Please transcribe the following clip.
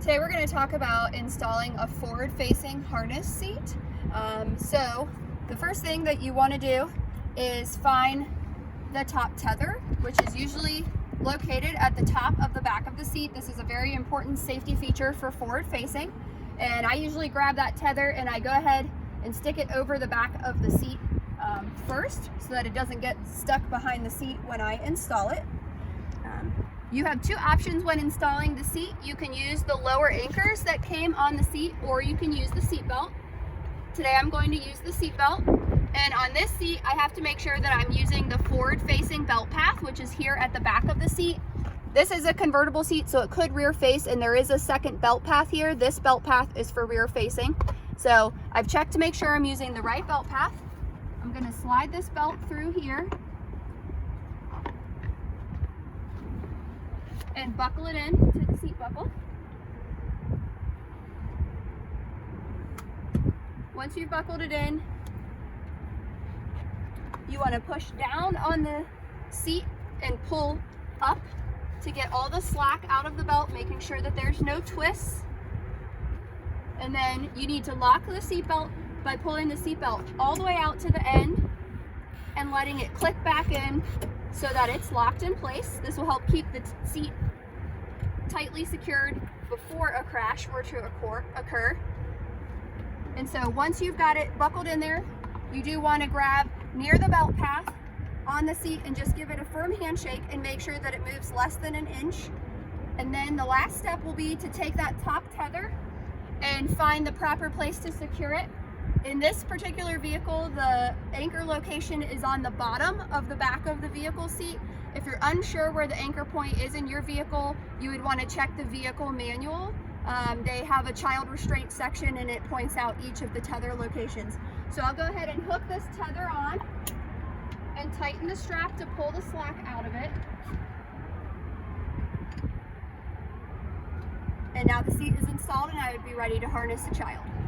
Today we're going to talk about installing a forward-facing harness seat. So the first thing that you want to do is find the top tether, which is usually located at the top of the back of the seat. This is a very important safety feature for forward-facing. And I usually grab that tether and I go ahead and stick it over the back of the seat first so that it doesn't get stuck behind the seat when I install it. You have two options when installing the seat. You can use the lower anchors that came on the seat, or you can use the seat belt. Today I'm going to use the seat belt, and on this seat I have to make sure that I'm using the forward-facing belt path, which is here at the back of the seat. This is a convertible seat, so it could rear face, and there is a second belt path here. This belt path is for rear facing. So I've checked to make sure I'm using the right belt path. I'm going to slide this belt through here and buckle it in to the seat buckle. Once you've buckled it in, you want to push down on the seat and pull up to get all the slack out of the belt, making sure that there's no twists. And then you need to lock the seat belt by pulling the seat belt all the way out to the end and letting it click back in so that it's locked in place. This will help keep the seat tightly secured before a crash were to occur. And so once you've got it buckled in there, you do want to grab near the belt path on the seat and just give it a firm handshake and make sure that it moves less than an inch. And then the last step will be to take that top tether and find the proper place to secure it. In this particular vehicle, the anchor location is on the bottom of the back of the vehicle seat. If you're unsure where the anchor point is in your vehicle, you would want to check the vehicle manual. They have a child restraint section and it points out each of the tether locations. So I'll go ahead and hook this tether on and tighten the strap to pull the slack out of it. And now the seat is installed and I would be ready to harness the child.